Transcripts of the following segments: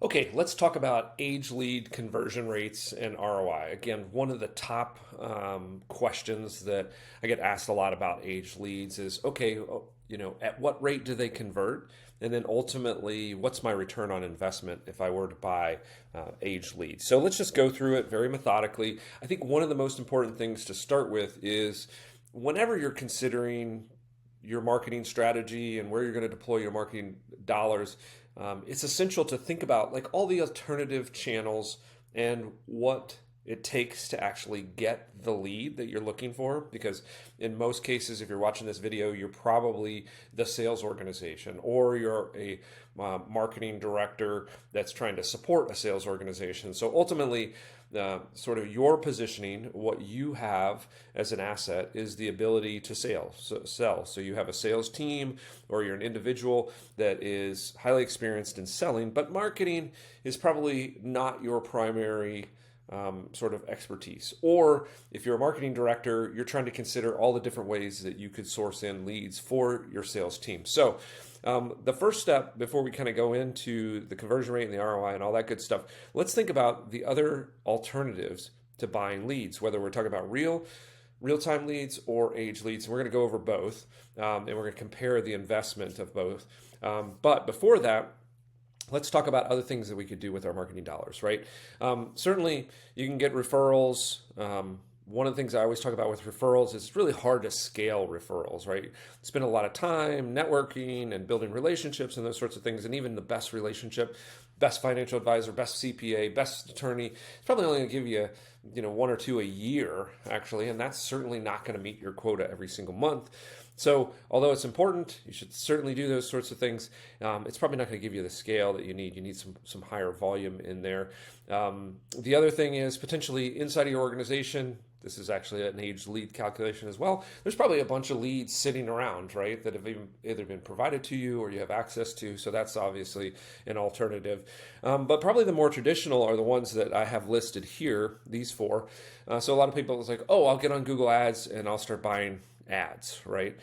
Okay, let's talk about age lead conversion rates and ROI. Again, one of the top questions that I get asked a lot about age leads is, okay, at what rate do they convert? And then ultimately, what's my return on investment if I were to buy age leads? So let's just go through it very methodically. I think one of the most important things to start with is whenever you're considering your marketing strategy and where you're going to deploy your marketing dollars, it's essential to think about like all the alternative channels and what it takes to actually get the lead that you're looking for. Because in most cases, if you're watching this video, you're probably the sales organization or you're a marketing director that's trying to support a sales organization. So ultimately, sort of your positioning, what you have as an asset is the ability to sell. So you have a sales team or you're an individual that is highly experienced in selling, but marketing is probably not your primary sort of expertise. Or if you're a marketing director, you're trying to consider all the different ways that you could source in leads for your sales team. So the first step before we kind of go into the conversion rate and the ROI and all that good stuff, let's think about the other alternatives to buying leads, whether we're talking about real-time leads or age leads. And we're going to go over both, and we're going to compare the investment of both. But before that, let's talk about other things that we could do with our marketing dollars, right? Certainly, you can get referrals. One of the things I always talk about with referrals is it's really hard to scale referrals, right? Spend a lot of time networking and building relationships and those sorts of things. And even the best relationship, best financial advisor, best CPA, best attorney, it's probably only going to give you, one or two a year, actually. And that's certainly not going to meet your quota every single month. So although it's important, you should certainly do those sorts of things. It's probably not going to give you the scale that you need. You need some higher volume in there. The other thing is potentially inside of your organization. This is actually an age lead calculation as well. There's probably a bunch of leads sitting around, right, that have either been provided to you or you have access to. So that's obviously an alternative. But probably the more traditional are the ones that I have listed here, these four. So a lot of people is like, oh, I'll get on Google Ads and I'll start buying ads, right?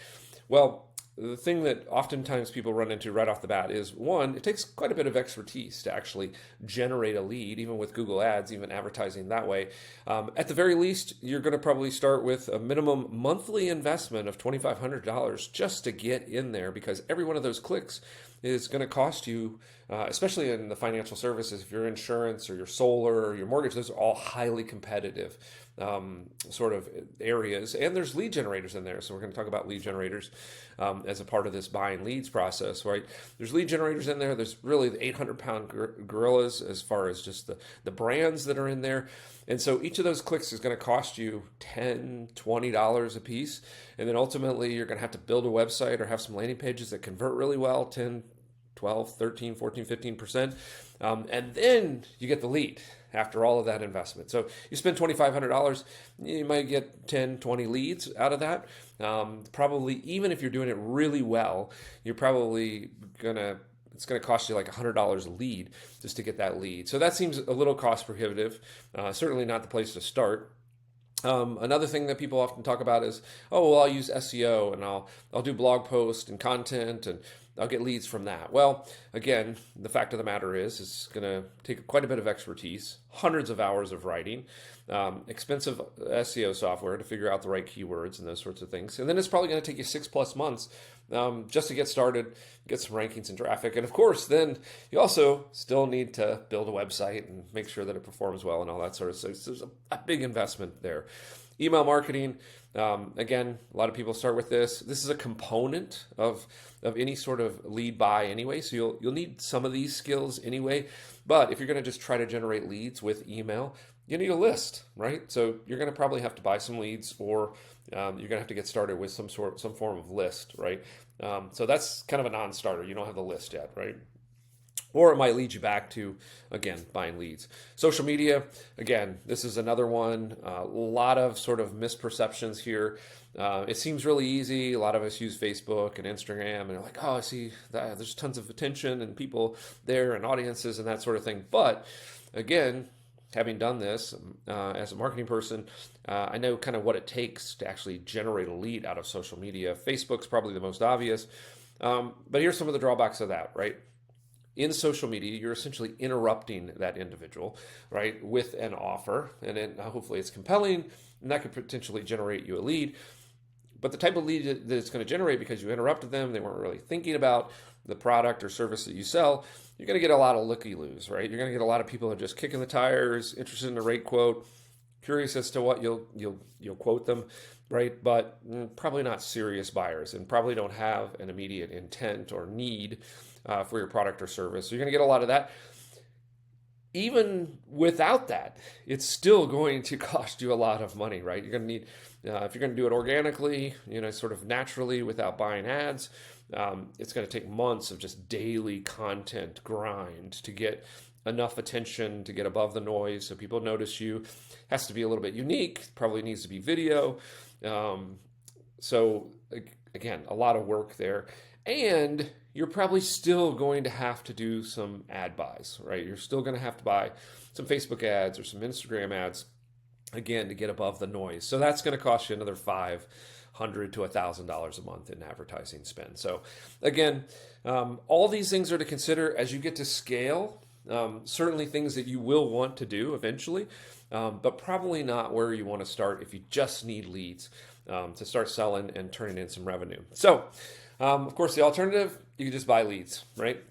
Well, the thing that oftentimes people run into right off the bat is, one, it takes quite a bit of expertise to actually generate a lead, even with Google Ads, even advertising that way. At the very least, you're going to probably start with a minimum monthly investment of $2,500 just to get in there, because every one of those clicks is going to cost you, especially in the financial services, if you're insurance or your solar or your mortgage, those are all highly competitive sort of areas. And there's lead generators in there. So we're going to talk about lead generators as a part of this buying leads process, right? There's lead generators in there. There's really the 800-pound gorillas as far as just the brands that are in there. And so each of those clicks is going to cost you $10, $20 a piece. And then ultimately you're going to have to build a website or have some landing pages that convert really well, 10, 12, 13, 14, 15%. And then you get the lead after all of that investment. So you spend $2,500, you might get 10, 20 leads out of that. Probably, even if you're doing it really well, you're probably it's going to cost you like $100 a lead just to get that lead. So that seems a little cost prohibitive. Certainly not the place to start. Another thing that people often talk about is, oh, well, I'll use SEO and I'll do blog posts and content and I'll get leads from that. Well, again, the fact of the matter is it's going to take quite a bit of expertise, hundreds of hours of writing, expensive SEO software to figure out the right keywords and those sorts of things. And then it's probably going to take you 6+ months just to get started, get some rankings and traffic. And of course, then you also still need to build a website and make sure that it performs well and all that sort of stuff. So there's a big investment there. Email marketing, again, a lot of people start with this. This is a component of any sort of lead buy anyway, so you'll need some of these skills anyway. But if you're going to just try to generate leads with email, you need a list, right? So you're going to probably have to buy some leads, or you're going to have to get started with some form of list, right? So that's kind of a non-starter. You don't have the list yet, right? Or it might lead you back to, again, buying leads. Social media, again, this is another one. A lot of sort of misperceptions here. It seems really easy. A lot of us use Facebook and Instagram, and they're like, oh, I see that there's tons of attention and people there and audiences and that sort of thing. But again, having done this as a marketing person, I know kind of what it takes to actually generate a lead out of social media. Facebook's probably the most obvious. But here's some of the drawbacks of that, right? in social media, you're essentially interrupting that individual, right, with an offer, and then hopefully it's compelling, and that could potentially generate you a lead. But the type of lead that it's going to generate because you interrupted them, they weren't really thinking about the product or service that you sell, you're going to get a lot of looky-loos, right? You're going to get a lot of people who are just kicking the tires, interested in the rate quote, curious as to what you'll quote them, right? But probably not serious buyers and probably don't have an immediate intent or need for your product or service. So you're going to get a lot of that. Even without that, it's still going to cost you a lot of money, right? You're going to need, if you're going to do it organically, sort of naturally without buying ads, it's going to take months of just daily content grind to get enough attention to get above the noise so people notice you. Has to be a little bit unique, probably needs to be video. So again, a lot of work there. And you're probably still going to have to do some ad buys, right? You're still going to have to buy some Facebook ads or some Instagram ads, again, to get above the noise. So that's going to cost you another $500 to $1,000 a month in advertising spend. So again, all these things are to consider as you get to scale. Certainly things that you will want to do eventually, but probably not where you want to start if you just need leads to start selling and turning in some revenue. So, of course, the alternative, you can just buy leads, right?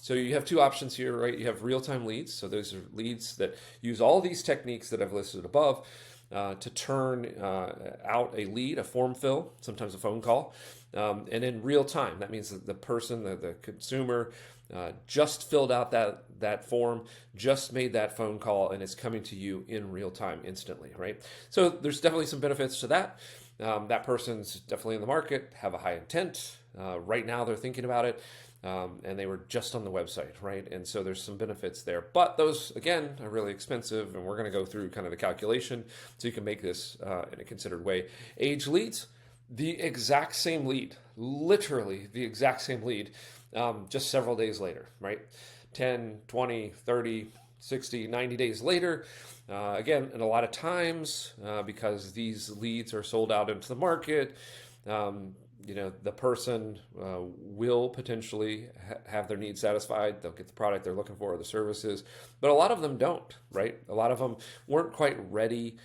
So you have two options here, right? You have real-time leads. So those are leads that use all these techniques that I've listed above to turn out a lead, a form fill, sometimes a phone call, and in real time. That means that the person, the consumer, just filled out that form, just made that phone call, and it's coming to you in real time instantly, right? So there's definitely some benefits to that. That person's definitely in the market, have a high intent. Right now they're thinking about it, and they were just on the website, right? And so there's some benefits there. But those, again, are really expensive, and we're going to go through kind of the calculation so you can make this in a considered way. Age leads, the exact same lead, literally the exact same lead, just several days later, right? 10, 20, 30, 60, 90 days later. Again, and a lot of times, because these leads are sold out into the market, the person will potentially have their needs satisfied. They'll get the product they're looking for or the services, but a lot of them don't, right? A lot of them weren't quite ready.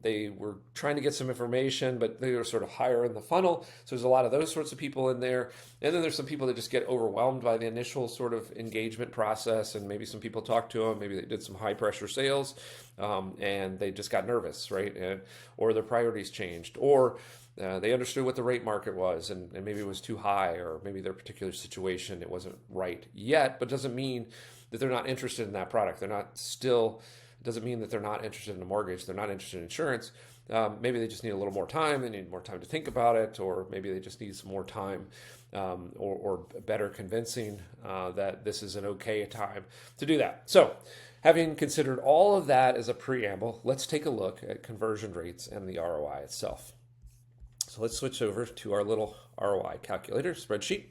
They were trying to get some information, but they were sort of higher in the funnel. So there's a lot of those sorts of people in there. And then there's some people that just get overwhelmed by the initial sort of engagement process. And maybe some people talked to them. Maybe they did some high pressure sales and they just got nervous, right? Or their priorities changed, or they understood what the rate market was and maybe it was too high, or maybe their particular situation, it wasn't right yet, but doesn't mean that they're not interested in that product. They're not still... Doesn't mean that they're not interested in a mortgage. They're not interested in insurance. Maybe they just need a little more time. They need more time to think about it, or maybe they just need some more time or better convincing that this is an okay time to do that. So having considered all of that as a preamble, let's take a look at conversion rates and the ROI itself. So let's switch over to our little ROI calculator spreadsheet.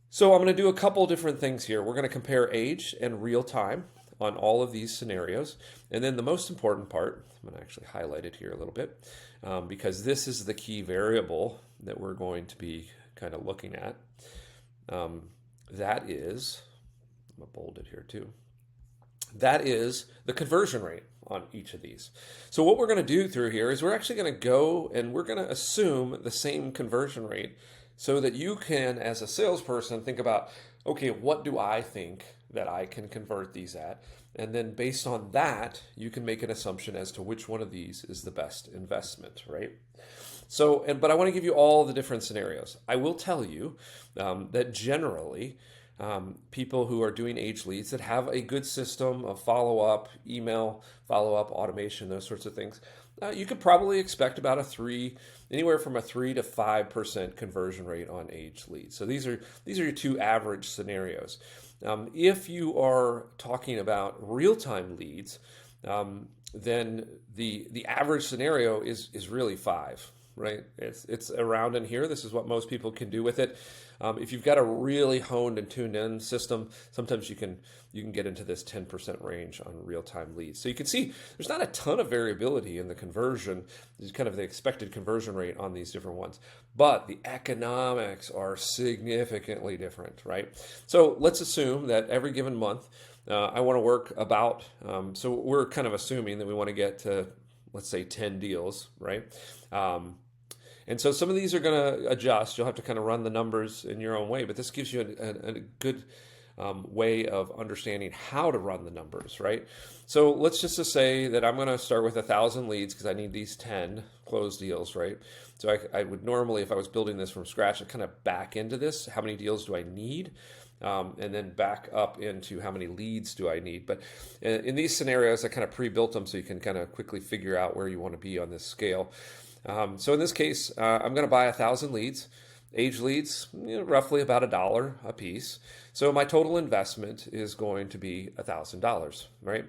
So I'm going to do a couple different things here. We're going to compare age and real time on all of these scenarios. And then the most important part, I'm going to actually highlight it here a little bit, because this is the key variable that we're going to be kind of looking at. That is, I'm going to bold it here too. That is the conversion rate on each of these. So what we're going to do through here is we're actually going to go and we're going to assume the same conversion rate so that you can, as a salesperson, think about, okay, what do I think that I can convert these at? And then based on that, you can make an assumption as to which one of these is the best investment, right? So, but I want to give you all the different scenarios. I will tell you that generally, people who are doing age leads that have a good system of follow-up, email, follow-up, automation, those sorts of things, you could probably expect about anywhere from a 3 to 5% conversion rate on age leads. So these are your two average scenarios. If you are talking about real-time leads, then the average scenario is really 5. right? It's around in here. This is what most people can do with it. If you've got a really honed and tuned in system, sometimes you can get into this 10% range on real-time leads. So you can see there's not a ton of variability in the conversion. There's kind of the expected conversion rate on these different ones, but the economics are significantly different, right? So let's assume that every given month, I want to work about, so we're kind of assuming that we want to get to, let's say, 10 deals, right? And so some of these are going to adjust. You'll have to kind of run the numbers in your own way, but this gives you a good way of understanding how to run the numbers, right? So let's just say that I'm going to start with 1,000 leads because I need these 10 closed deals, right? So I would normally, if I was building this from scratch, I'd kind of back into this. How many deals do I need? And then back up into how many leads do I need. But in these scenarios, I kind of pre-built them so you can kind of quickly figure out where you want to be on this scale. So in this case, I'm going to buy 1,000 leads. Age leads, roughly about $1 a piece. So my total investment is going to be $1,000, right?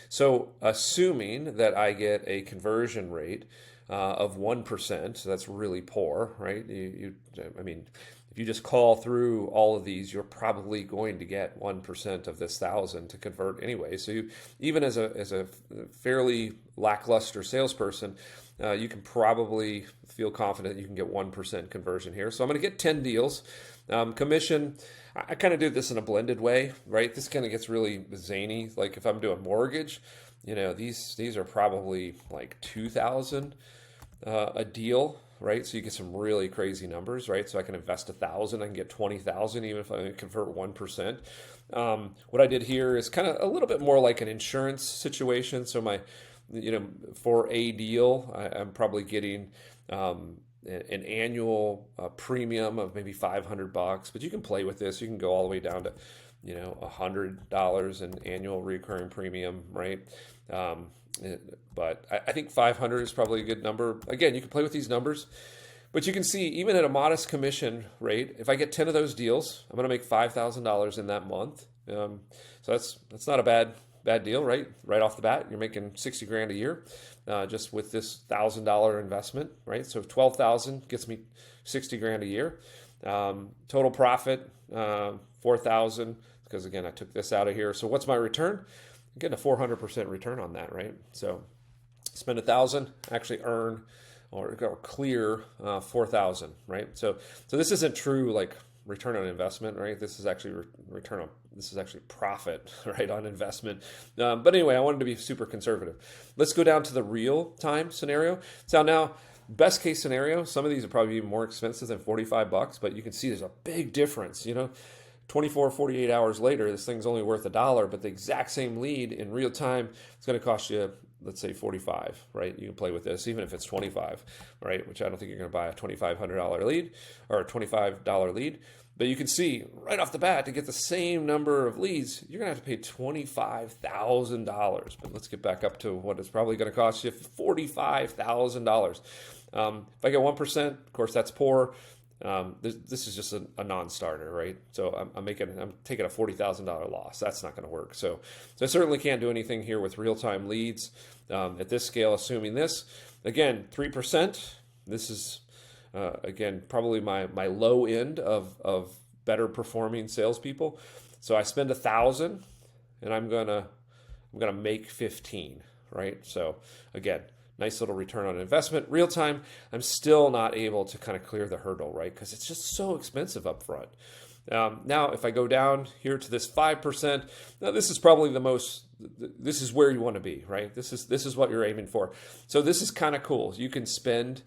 So assuming that I get a conversion rate of 1%, so that's really poor, right? I mean, if you just call through all of these, you're probably going to get 1% of this 1,000 to convert anyway. So even as a fairly lackluster salesperson, you can probably feel confident you can get 1% conversion here. So I'm going to get 10 deals. Commission, I kind of do this in a blended way, right? This kind of gets really zany. Like if I'm doing mortgage, these are probably like 2,000 a deal, right? So you get some really crazy numbers, right? So I can invest 1,000, I can get 20,000 even if I convert 1%. What I did here is kind of a little bit more like an insurance situation. So for a deal, I'm probably getting an annual premium of maybe $500, but you can play with this. You can go all the way down to, $100 in annual recurring premium, right? But I think 500 is probably a good number. Again, you can play with these numbers, but you can see even at a modest commission rate, if I get 10 of those deals, I'm going to make $5,000 in that month. So that's not a bad deal, right? Right off the bat, you're making 60 grand a year just with this $1,000 investment, right? So 12,000 gets me 60 grand a year. Total profit 4,000 because again I took this out of here. So what's my return? I'm getting a 400% return on that, right? So spend 1,000, actually earn or clear 4,000, right? So this isn't true like return on investment, right? This is actually this is actually profit, right, on investment. But anyway, I wanted to be super conservative. Let's go down to the real time scenario. So now, best case scenario, some of these are probably even more expensive than $45, but you can see there's a big difference, 24, 48 hours later, this thing's only worth $1, but the exact same lead in real time, it's going to cost you, let's say 45, right? You can play with this, even if it's 25, right? Which I don't think you're going to buy a $2,500 lead or a $25 lead. But you can see right off the bat, to get the same number of leads, you're going to have to pay $25,000. But let's get back up to what it's probably going to cost you, $45,000. If I get 1%, of course, that's poor. This is just a non-starter, right? So I'm taking a $40,000 loss. That's not going to work. So I certainly can't do anything here with real-time leads at this scale, assuming this. Again, 3%. This is, again, probably my low end of better performing salespeople. So I spend 1,000 and I'm gonna make 15, right? So again, nice little return on investment. Real time, I'm still not able to kind of clear the hurdle, right? Because it's just so expensive up front. Now, if I go down here to this 5%, now this is probably this is where you want to be, right? This is what you're aiming for. So this is kind of cool. You can spend,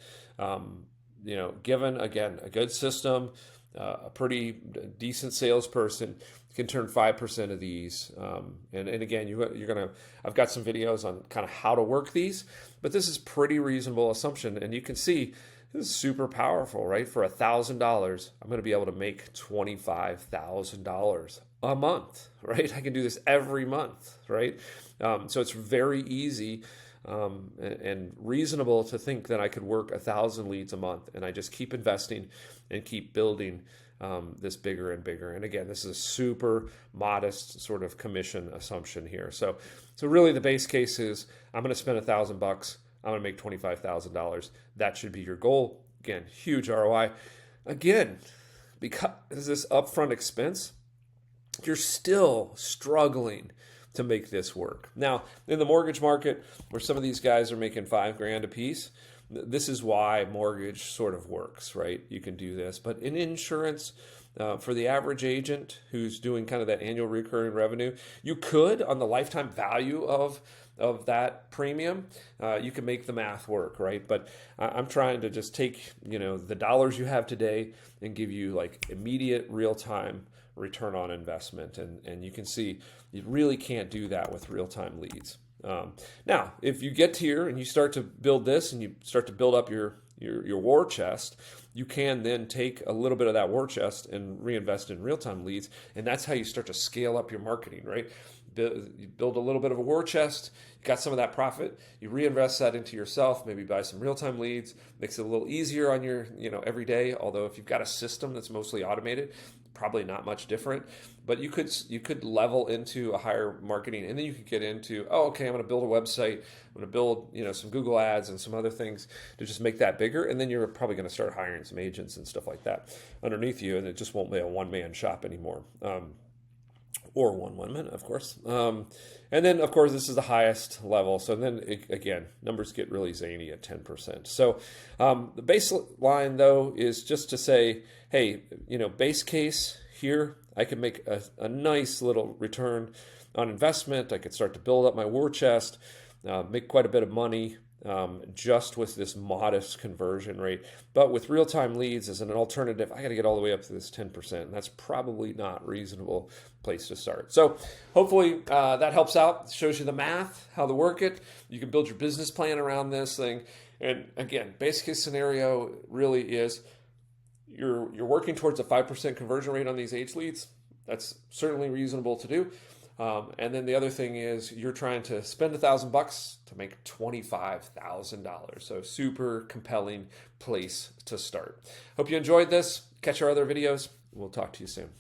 given, again, a good system, a pretty decent salesperson, can turn 5% of these. And again, I've got some videos on kind of how to work these, but this is pretty reasonable assumption. And you can see this is super powerful, right? For $1,000, I'm going to be able to make $25,000 a month, right? I can do this every month, right? So it's very easy and reasonable to think that I could work 1,000 leads a month, and I just keep investing and keep building this bigger and bigger. And again, this is a super modest sort of commission assumption here. So really the base case is I'm going to spend $1,000. I'm going to make $25,000. That should be your goal. Again, huge ROI. Again, because this upfront expense, you're still struggling to make this work. Now, in the mortgage market, where some of these guys are making $5,000 a piece, this is why mortgage sort of works, right? You can do this. But in insurance, for the average agent who's doing kind of that annual recurring revenue, you could, on the lifetime value of that premium, you can make the math work, right? But I'm trying to just take, the dollars you have today and give you like immediate real-time return on investment. And you can see you really can't do that with real-time leads. Now, if you get here and you start to build this and you start to build up your war chest, you can then take a little bit of that war chest and reinvest in real-time leads. And that's how you start to scale up your marketing, right? You build a little bit of a war chest, you got some of that profit, you reinvest that into yourself, maybe buy some real-time leads, makes it a little easier on your, every day. Although if you've got a system that's mostly automated, probably not much different. But you could level into a higher marketing, and then you could get into, I'm going to build a website, I'm going to build, some Google ads and some other things to just make that bigger. And then you're probably going to start hiring some agents and stuff like that underneath you, and it just won't be a one-man shop anymore. Or one woman, of course. And then, of course, this is the highest level. So then, again, numbers get really zany at 10%. So the baseline, though, is just to say, hey, base case here, I can make a nice little return on investment. I could start to build up my war chest, make quite a bit of money, just with this modest conversion rate. But with real-time leads as an alternative, I got to get all the way up to this 10%. And that's probably not a reasonable place to start. So hopefully that helps out, shows you the math, how to work it. You can build your business plan around this thing. And again, basic case scenario really is you're working towards a 5% conversion rate on these H leads. That's certainly reasonable to do. And then the other thing is you're trying to spend $1,000 to make $25,000. So super compelling place to start. Hope you enjoyed this. Catch our other videos. We'll talk to you soon.